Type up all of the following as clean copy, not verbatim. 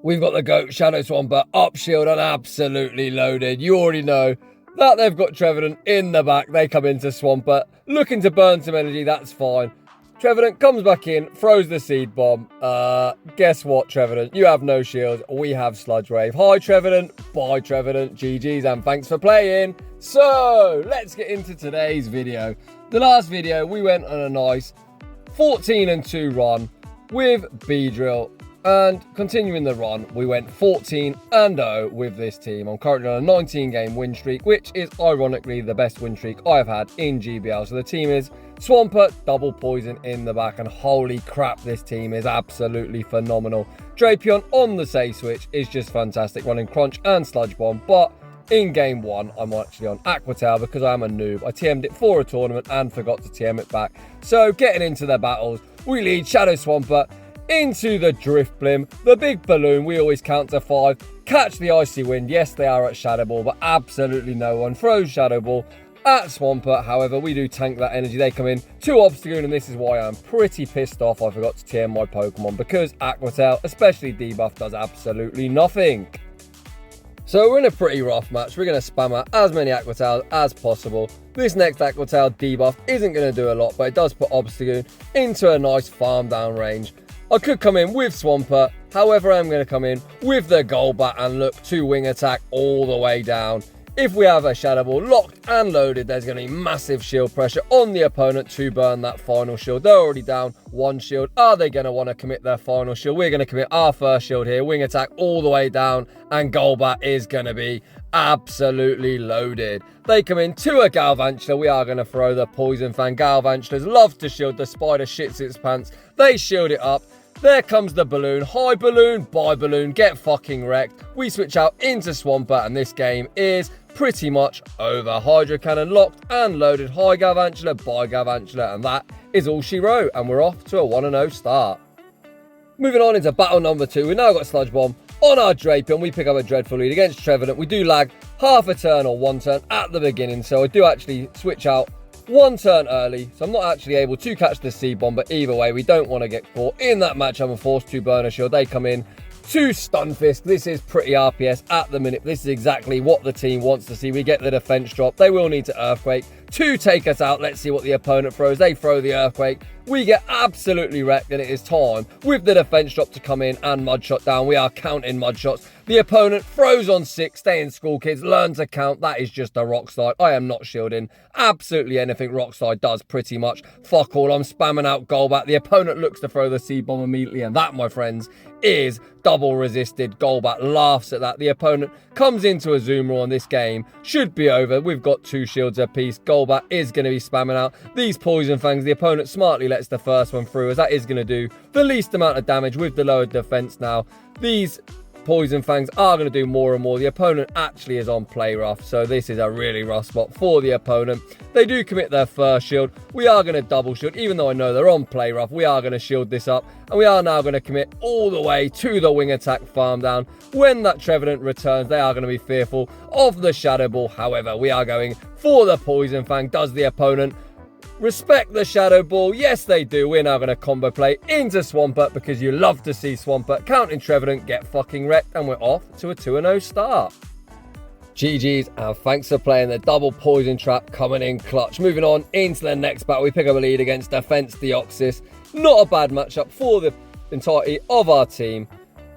We've got the GOAT Shadow Swampert up shield and absolutely loaded. You already know that they've got Trevadent in the back. They come into Swampert, looking to burn some energy. That's fine. Trevadent comes back in, throws the seed bomb. Guess what, Trevadent? You have no shield. We have Sludge Wave. Hi, Trevadent. Bye, Trevadent. GG's and thanks for playing. So, let's get into today's video. The last video, we went on a nice 14-2 run with Beedrill. And continuing the run, we went 14-0 with this team. I'm currently on a 19-game win streak, which is ironically the best win streak I've had in GBL. So the team is Swampert, double poison in the back, and holy crap, this team is absolutely phenomenal. Drapion on the safe switch is just fantastic, running Crunch and Sludge Bomb, but in game one, I'm actually on Aqua Tail because I'm a noob. I TM'd it for a tournament and forgot to TM it back. So getting into their battles, we lead Shadow Swampert into the Drift Blim, the big balloon. We always count to 5, catch the Icy Wind. Yes, they are at Shadow Ball, but absolutely no one throws Shadow Ball at Swampert. However, we do tank that energy. They come in to Obstagoon, and this is why I'm pretty pissed off I forgot to TM my Pokemon, because Aqua Tail, especially debuff, does absolutely nothing. So we're in a pretty rough match. We're going to spam out as many Aqua Tails as possible. This next Aqua Tail debuff isn't going to do a lot, but it does put Obstagoon into a nice farm down range. I could come in with Swampert, however I'm going to come in with the Golbat and look to wing attack all the way down. If we have a Shadow Ball locked and loaded, there's going to be massive shield pressure on the opponent to burn that final shield. They're already down one shield. Are they going to want to commit their final shield? We're going to commit our first shield here, wing attack all the way down, and Golbat is going to be absolutely loaded. They come in to a Galvantula. We are going to throw the Poison Fang. Galvantulas love to shield. The spider shits its pants. They shield it up. There comes the balloon. Hi balloon, bye balloon, get fucking wrecked. We switch out into Swampert and this game is pretty much over. Hydro Cannon locked and loaded. Hi Galvantula, bye Galvantula, and that is all she wrote. And we're off to a 1-0 start. Moving on into battle number 2. We've now got Sludge Bomb on our Drapion. We pick up a dreadful lead against Trevadent. We do lag half a turn or 1 turn at the beginning, so I do actually switch out 1 turn early, so I'm not actually able to catch the seed bomb, but either way, we don't want to get caught in that match. I'm forced to burn a shield. They come in to Stunfisk. This is pretty RPS at the minute. This is exactly what the team wants to see. We get the defense drop. They will need to Earthquake to take us out. Let's see what the opponent throws. They throw the Earthquake. We get absolutely wrecked, and it is time with the defense drop to come in and mud shot down. We are counting mud shots. The opponent throws on 6. Stay in school, kids. Learn to count. That is just a rock slide. I am not shielding absolutely anything rock slide does pretty much. Fuck all. I'm spamming out Golbat. The opponent looks to throw the seed bomb immediately, and that, my friends, is double resisted. Golbat laughs at that. The opponent comes into a Zoomer on this game. Should be over. We've got 2 shields apiece. Golbat is going to be spamming out these Poison Fangs. The opponent smartly lets the first one through, as that is going to do the least amount of damage with the lower defense now. These Poison Fangs are going to do more and more. The opponent actually is on play rough, so this is a really rough spot for the opponent. They do commit their first shield. We are going to double shield, even though I know they're on play rough. We are going to shield this up, and we are now going to commit all the way to the wing attack farm down. When that Trevadent returns, they are going to be fearful of the Shadow Ball. However, we are going for the Poison Fang. Does the opponent respect the Shadow Ball? Yes, they do. We're now going to combo play into Swampert, because you love to see Swampert counting Trevadent get fucking wrecked, and we're off to a 2-0 start. GG's, and thanks for playing. The double poison trap coming in clutch. Moving on into the next battle, we pick up a lead against Defense Deoxys. Not a bad matchup for the entirety of our team.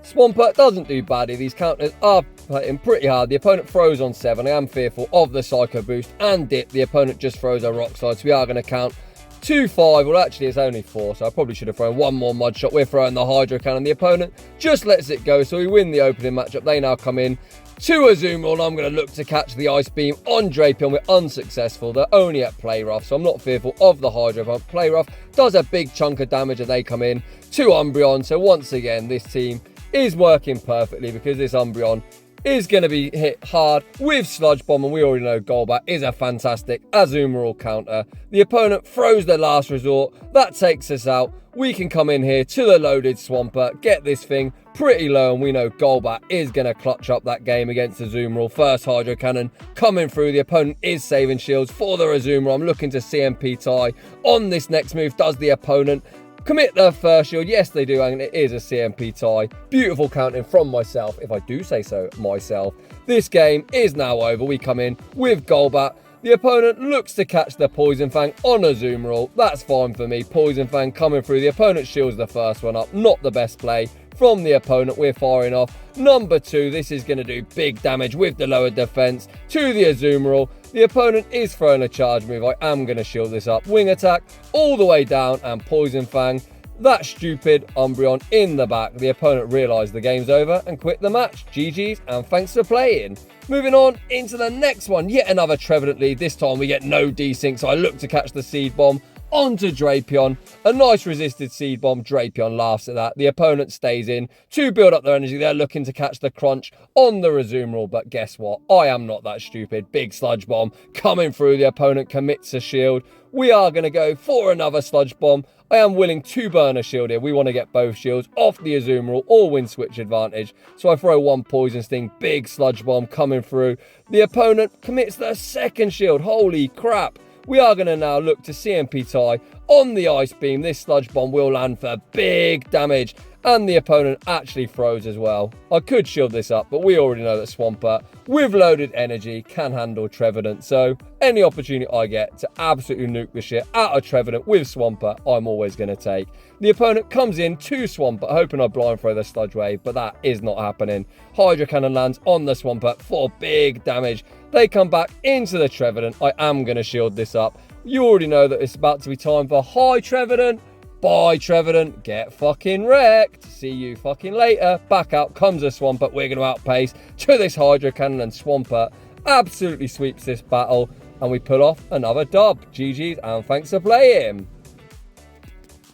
Swampert doesn't do badly. These counters are hitting pretty hard. The opponent throws on 7. I am fearful of the Psycho Boost and Dip. The opponent just throws a Rock Slide, so we are going to count to 5. Well, actually, it's only 4, so I probably should have thrown 1 more Mud Shot. We're throwing the Hydro Cannon. The opponent just lets it go, so we win the opening matchup. They now come in to a Zoomer, and I'm going to look to catch the Ice Beam on Drapion. We're unsuccessful. They're only at Play Rough, so I'm not fearful of the Hydro Pump. Play Rough does a big chunk of damage, and they come in to Umbreon. So once again, this team is working perfectly, because this Umbreon is going to be hit hard with Sludge Bomb, and we already know Golbat is a fantastic Azumarill counter. The opponent throws the last resort. That takes us out. We can come in here to the loaded Swampert, get this thing pretty low, and we know Golbat is going to clutch up that game against Azumarill. First Hydro Cannon coming through. The opponent is saving shields for the Azumarill. I'm looking to CMP tie on this next move. Does the opponent commit their first shield. Yes, they do, and it is a CMP tie. Beautiful counting from myself, if I do say so myself. This game is now over. We come in with Golbat. The opponent looks to catch the Poison Fang on a zoom roll. That's fine for me. Poison Fang coming through. The opponent shields the first one up. Not the best play from the opponent. We're firing off. Number 2, this is going to do big damage with the lower defense to the Azumarill. The opponent is throwing a charge move. I am going to shield this up. Wing attack all the way down and Poison Fang. That stupid Umbreon in the back. The opponent realised the game's over and quit the match. GG's and thanks for playing. Moving on into the next one. Yet another Trevadent lead. This time we get no desync, so I look to catch the Seed Bomb onto Drapion. A nice resisted Seed Bomb. Drapion laughs at that. The opponent stays in to build up their energy. They're looking to catch the Crunch on the Azumarill, but guess what? I am not that stupid. Big Sludge Bomb coming through. The opponent commits a shield. We are going to go for another Sludge Bomb. I am willing to burn a shield here. We want to get both shields off the Azumarill or win switch advantage. So I throw one Poison Sting, big Sludge Bomb coming through. The opponent commits the second shield. Holy crap. We are going to now look to CMP tie on the Ice Beam. This Sludge Bomb will land for big damage. And the opponent actually throws as well. I could shield this up, but we already know that Swampert, with loaded energy, can handle Trevadent. So any opportunity I get to absolutely nuke the shit out of Trevadent with Swampert, I'm always going to take. The opponent comes in to Swampert, hoping I blind throw the Sludge Wave, but that is not happening. Hydro Cannon lands on the Swampert for big damage. They come back into the Trevadent. I am going to shield this up. You already know that it's about to be time for Hi Trevadent. Bye, Trevadent. Get fucking wrecked. See you fucking later. Back out comes a Swampert. We're going to outpace to this Hydro Cannon, and Swampert absolutely sweeps this battle. And we pull off another dub. GG's and thanks for playing.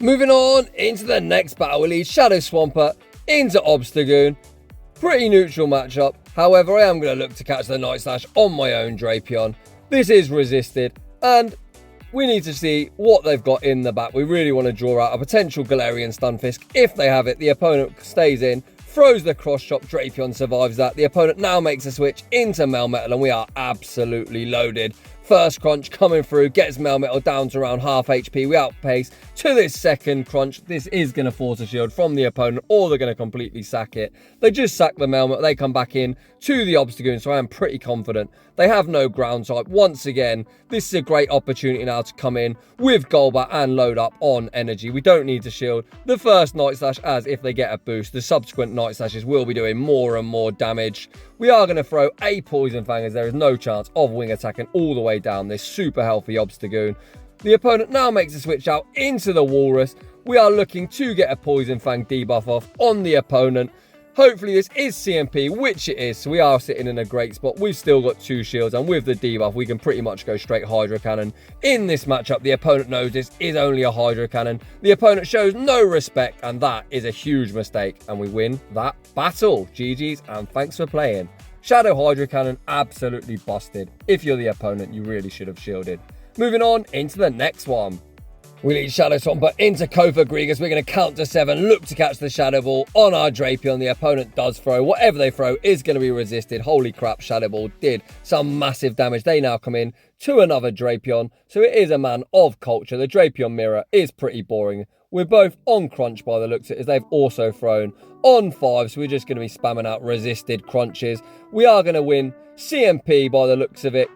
Moving on into the next battle, we lead Shadow Swampert into Obstagoon. Pretty neutral matchup. However, I am going to look to catch the Night Slash on my own Drapion. This is resisted, and we need to see what they've got in the back. We really want to draw out a potential Galarian Stunfisk. If they have it, the opponent stays in, throws the cross chop. Drapion survives that. The opponent now makes a switch into Melmetal, and we are absolutely loaded. First Crunch coming through, gets Melmetal down to around half HP. We outpace to this second Crunch. This is going to force a shield from the opponent, or they're going to completely sack it. They just sack the Melmetal. They come back in to the Obstagoon, so I am pretty confident. They have no ground type. Once again, this is a great opportunity now to come in with Golbat and load up on energy. We don't need to shield the first Night Slash, as if they get a boost, the subsequent Night Slashes will be doing more and more damage. We are going to throw a Poison Fang, as there is no chance of wing attacking all the way down this super healthy Obstagoon. The opponent now makes a switch out into the Walrus. We are looking to get a Poison Fang debuff off on the opponent. Hopefully this is CMP, which it is, so we are sitting in a great spot. We've still got 2 shields, and with the debuff, we can pretty much go straight Hydro Cannon. In this matchup, the opponent knows this is only a Hydro Cannon. The opponent shows no respect, and that is a huge mistake, and we win that battle. GG's, and thanks for playing. Shadow Hydro Cannon, absolutely busted. If you're the opponent, you really should have shielded. Moving on into the next one. We lead Shadow Swampert into Kofa Grigas. We're going to count to 7, look to catch the Shadow Ball on our Drapion. The opponent does throw. Whatever they throw is going to be resisted. Holy crap, Shadow Ball did some massive damage. They now come in to another Drapion. So it is a man of culture. The Drapion mirror is pretty boring. We're both on Crunch by the looks of it, as they've also thrown on 5. So we're just going to be spamming out resisted Crunches. We are going to win CMP by the looks of it.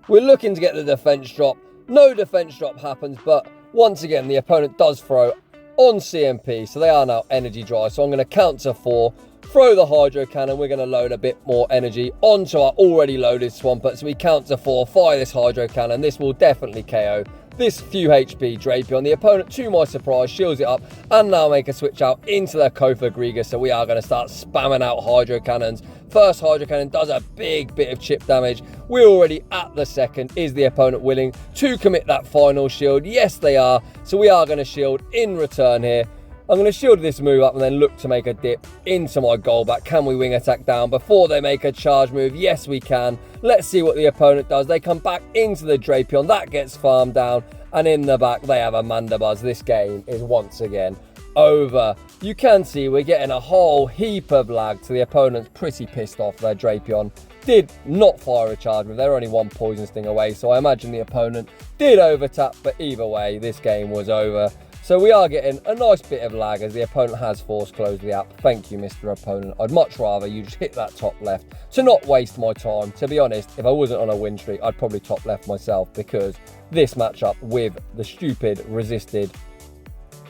We're looking to get the defense drop. No defense drop happens, but once again, the opponent does throw on CMP, so they are now energy dry. So I'm going to count to 4, throw the Hydro Cannon. We're going to load a bit more energy onto our already loaded Swampert. So we count to 4, fire this Hydro Cannon. This will definitely KO this few HP Drapion. The opponent, to my surprise, shields it up and now make a switch out into their Kofa Grigas. So we are going to start spamming out Hydro Cannons. First Hydro Cannon does a big bit of chip damage. We're already at the second. Is the opponent willing to commit that final shield? Yes, they are. So we are going to shield in return here. I'm going to shield this move up and then look to make a dip into my Golbat. Can we wing attack down before they make a charge move? Yes, we can. Let's see what the opponent does. They come back into the Drapion. That gets farmed down. And in the back, they have a Mandibuzz. This game is once again over. You can see we're getting a whole heap of lag. So the opponent's pretty pissed off. Their Drapion did not fire a charge move. They're only 1 Poison Sting away. So I imagine the opponent did overtap. But either way, this game was over. So we are getting a nice bit of lag as the opponent has force closed the app. Thank you, Mr. Opponent. I'd much rather you just hit that top left to not waste my time. To be honest, if I wasn't on a win streak, I'd probably top left myself, because this matchup with the stupid resisted,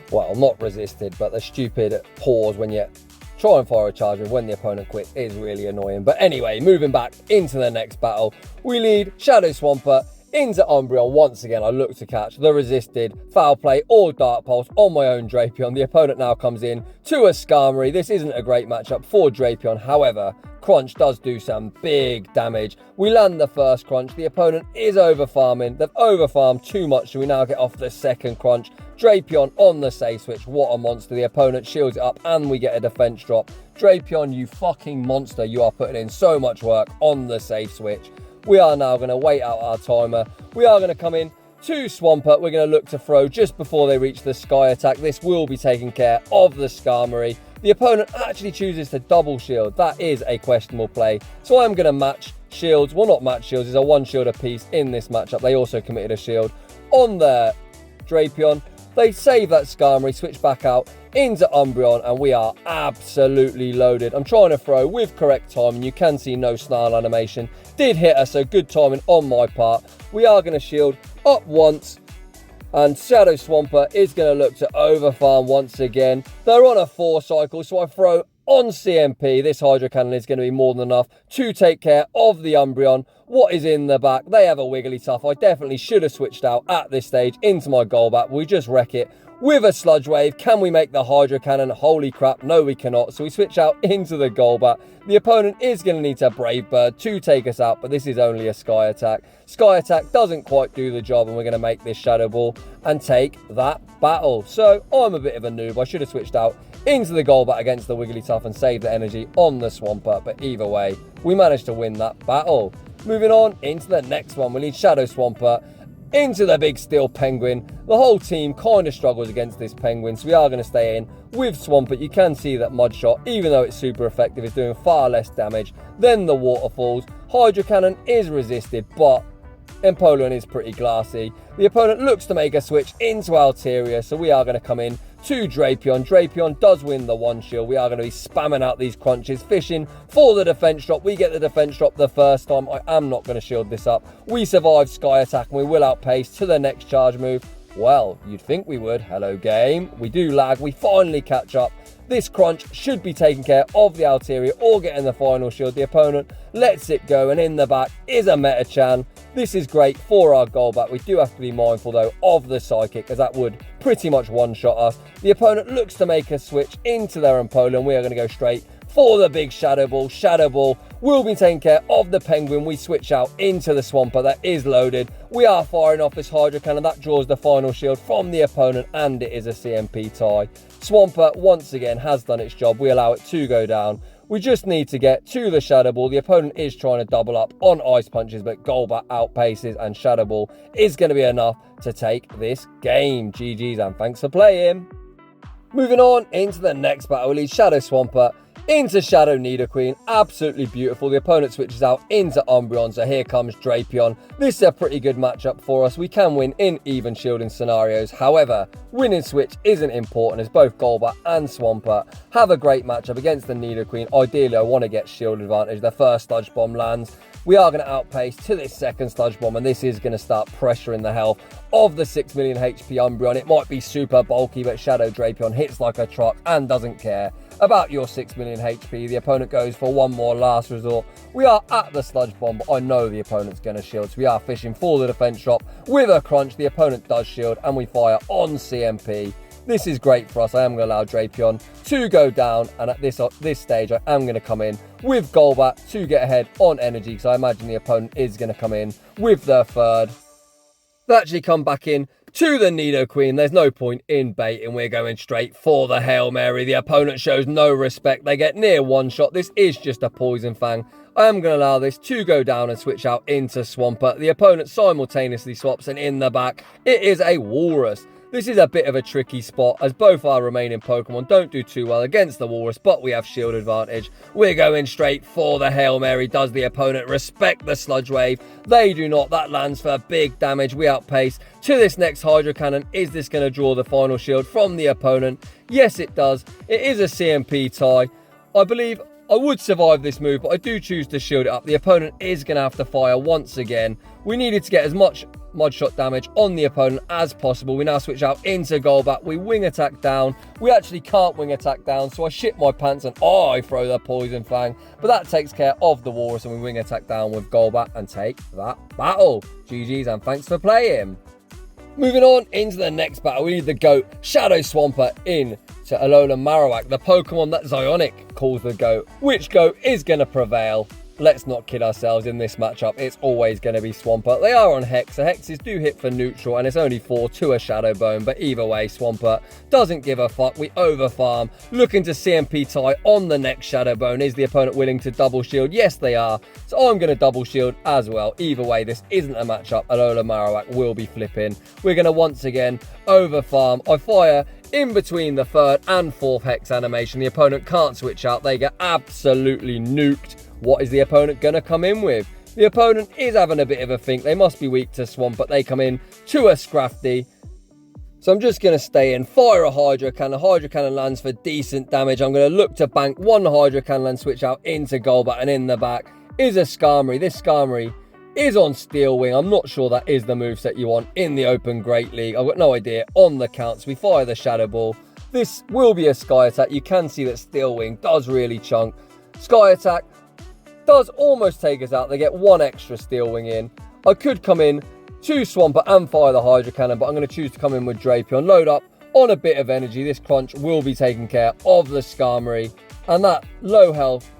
well, not resisted, but the stupid pause when you try and fire a charge with when the opponent quits is really annoying. But anyway, moving back into the next battle, we lead Shadow Swampert into Umbreon. Once again, I look to catch the resisted foul play or dark pulse on my own Drapion. The opponent now comes in to a Skarmory. This isn't a great matchup for Drapion. However, Crunch does do some big damage. We land the first Crunch. The opponent is over farming. They've over farmed too much, so we now get off the second Crunch. Drapion on the safe switch. What a monster. The opponent shields it up and we get a defense drop. Drapion, you fucking monster. You are putting in so much work on the safe switch. We are now going to wait out our timer. We are going to come in to Swampert. We're going to look to throw just before they reach the Sky Attack. This will be taking care of the Skarmory. The opponent actually chooses to double shield. That is a questionable play. So I'm going to match shields. Well, not match shields. It's a one shield apiece in this matchup. They also committed a shield on their Drapion. They save that Skarmory, switch back out into Umbreon, and we are absolutely loaded. I'm trying to throw with correct timing. You can see no snarl animation. Did hit us, so good timing on my part. We are going to shield up once, and Shadow Swampert is going to look to overfarm once again. They're on a 4 cycle, so I throw on CMP. This Hydro Cannon is going to be more than enough to take care of the Umbreon. What is in the back? They have a Wigglytuff. I definitely should have switched out at this stage into my Golbat. We just wreck it with a Sludge Wave. Can we make the Hydro Cannon? Holy crap, no we cannot. So we switch out into the Golbat. The opponent is going to need to Brave Bird to take us out, but this is only a Sky Attack. Sky Attack doesn't quite do the job, and we're going to make this Shadow Ball and take that battle. So I'm a bit of a noob. I should have switched out into the Golbat against the Wigglytuff and saved the energy on the Swampert, but either way, we managed to win that battle. Moving on into the next one, we need Shadow Swampert into the big steel Penguin. The whole team kind of struggles against this Penguin, so we are going to stay in with Swampert. You can see that Mud Shot, even though it's super effective, is doing far less damage than the Waterfalls. Hydro Cannon is resisted, but Empoleon is pretty glassy. The opponent looks to make a switch into Altaria, so we are going to come in to Drapion. Drapion does win the one shield. We are going to be spamming out these crunches, fishing for the defense drop. We get the defense drop the first time. I am not going to shield this up. We survive Sky Attack, and we will outpace to the next charge move. Well, you'd think we would. Hello, game. We do lag. We finally catch up. This crunch should be taking care of the Altaria or getting the final shield. The opponent lets it go, and in the back is a Metachan. This is great for our Golbat. We do have to be mindful, though, of the Psychic, as that would pretty much one-shot us. The opponent looks to make a switch into their Empoleon. We are going to go straight for the big Shadow Ball. Shadow Ball will be taking care of the Penguin. We switch out into the Swampert that is loaded. We are firing off this Hydro Cannon. That draws the final shield from the opponent, and it is a CMP tie. Swampert once again has done its job. We allow it to go down. We just need to get to the Shadow Ball. The opponent is trying to double up on Ice Punches, but Golbat outpaces, and Shadow Ball is going to be enough to take this game. GG's, and thanks for playing. Moving on into the next battle, we lead Shadow Swampert into Shadow Nidoqueen. Absolutely beautiful. The opponent switches out into Umbreon, so here comes Drapion. This is a pretty good matchup for us. We can win in even shielding scenarios. However, winning switch isn't important, as both Golbat and Swampert have a great matchup against the Nidoqueen. Ideally, I want to get shield advantage. The first Sludge Bomb lands. We are going to outpace to this second Sludge Bomb, and this is going to start pressuring the health of the 6 million HP Umbreon. It might be super bulky, but Shadow Drapion hits like a truck and doesn't care about your 6 million HP. The opponent goes for one more last resort. We are at the Sludge Bomb, but I know the opponent's going to shield, so we are fishing for the defense drop with a crunch. The opponent does shield, and we fire on CMP. This is great for us. I am going to allow Drapion to go down, and at this stage, I am going to come in with Golbat to get ahead on energy, because I imagine the opponent is going to come in with their third. They actually come back in to the Nidoqueen. There's no point in baiting. We're going straight for the Hail Mary. The opponent shows no respect. They get near one shot. This is just a Poison Fang. I am going to allow this to go down and switch out into Swampert. The opponent simultaneously swaps, and in the back, it is a Walrus. This is a bit of a tricky spot as both our remaining Pokemon don't do too well against the Walrus, but we have shield advantage. We're going straight for the Hail Mary. Does the opponent respect the Sludge Wave? They do not. That lands for big damage. We outpace to this next Hydro Cannon. Is this going to draw the final shield from the opponent? Yes, it does. It is a CMP tie. I believe I would survive this move, but I do choose to shield it up. The opponent is going to have to fire once again. We needed to get as much Mud Shot damage on the opponent as possible. We now switch out into Golbat. We wing attack down. We actually can't wing attack down, so I shit my pants and I throw the Poison Fang. But that takes care of the Walrus, and we wing attack down with Golbat and take that battle. GG's and thanks for playing. Moving on into the next battle, we need the GOAT, Shadow Swampert, in to Alolan Marowak, the Pokemon that Zionic calls the GOAT. Which GOAT is going to prevail? Let's not kid ourselves in this matchup. It's always going to be Swampert. They are on Hex. The Hexes do hit for neutral, and it's only 4 to a Shadow Bone. But either way, Swampert doesn't give a fuck. We overfarm. Looking to CMP tie on the next Shadow Bone. Is the opponent willing to double shield? Yes, they are. So I'm going to double shield as well. Either way, this isn't a matchup. Alolan Marowak will be flipping. We're going to once again overfarm. I fire in between the 3rd and 4th Hex animation. The opponent can't switch out. They get absolutely nuked. What is the opponent going to come in with? The opponent is having a bit of a think. They must be weak to Swampert. They come in to a Scrafty. So I'm just going to stay in, fire a Hydro Cannon. Hydro Cannon lands for decent damage. I'm going to look to bank one Hydro Cannon and switch out into Golbat, and in the back is a Skarmory. This Skarmory is on Steel Wing. I'm not sure that is the moveset you want in the Open Great League. I've got no idea. On the counts, we fire the Shadow Ball. This will be a Sky Attack. You can see that Steel Wing does really chunk. Sky Attack does almost take us out. They get 1 extra Steel Wing in. I could come in to Swampert and fire the Hydro Cannon, but I'm going to choose to come in with Drapion. Load up on a bit of energy. This crunch will be taking care of the Skarmory, and that low health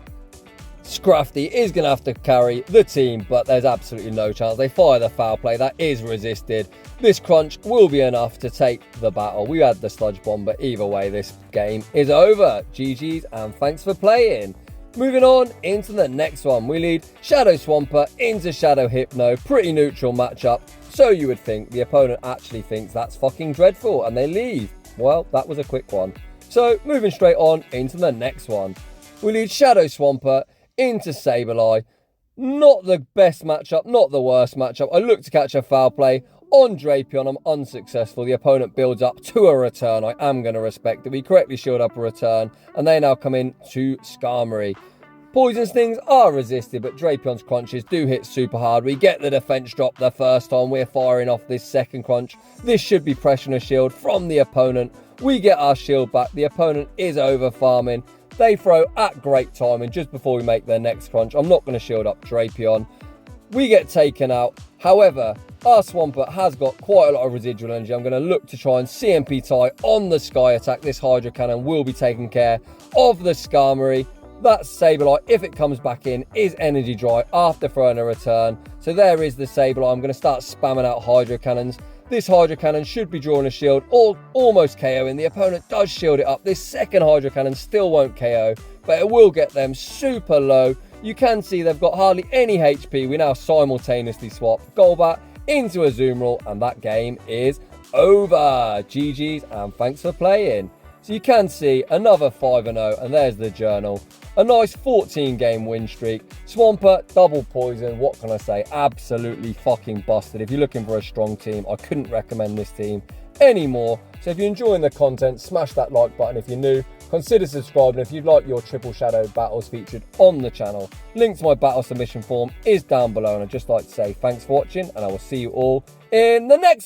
Scrafty is going to have to carry the team, but there's absolutely no chance. They fire the Foul Play. That is resisted. This crunch will be enough to take the battle. We had the Sludge Bomb, but either way, this game is over. GG's and thanks for playing. Moving on into the next one, we lead Shadow Swampert into Shadow Hypno. Pretty neutral matchup, so you would think. The opponent actually thinks that's fucking dreadful, and they leave. Well, that was a quick one. So, moving straight on into the next one. We lead Shadow Swampert into Sableye. Not the best matchup, not the worst matchup. I look to catch a Foul Play on Drapion. I'm unsuccessful. The opponent builds up to a return. I am going to respect it. We correctly shield up a return, and they now come in to Skarmory. Poison Stings are resisted, but Drapion's crunches do hit super hard. We get the defense drop the first time. We're firing off this second crunch. This should be pressuring a shield from the opponent. We get our shield back. The opponent is over farming. They throw at great timing just before we make their next crunch. I'm not going to shield up Drapion. We get taken out. However, our Swampert has got quite a lot of residual energy. I'm going to look to try and CMP tie on the Sky Attack. This Hydro Cannon will be taking care of the Skarmory. That Sableye, if it comes back in, is energy dry after throwing a return. So there is the Sableye. I'm going to start spamming out Hydro Cannons. This Hydro Cannon should be drawing a shield, or almost KOing. The opponent does shield it up. This second Hydro Cannon still won't KO, but it will get them super low. You can see they've got hardly any HP. We now simultaneously swap Golbat into a Azumarill, and that game is over. GG's and thanks for playing. So you can see another 5-0, and there's the journal. A nice 14-game win streak. Swampert, double poison. What can I say? Absolutely fucking busted. If you're looking for a strong team, I couldn't recommend this team anymore. So if you're enjoying the content, smash that like button. If you're new, consider subscribing if you'd like your Triple Shadow battles featured on the channel. Link to my battle submission form is down below, and I'd just like to say thanks for watching, and I will see you all in the next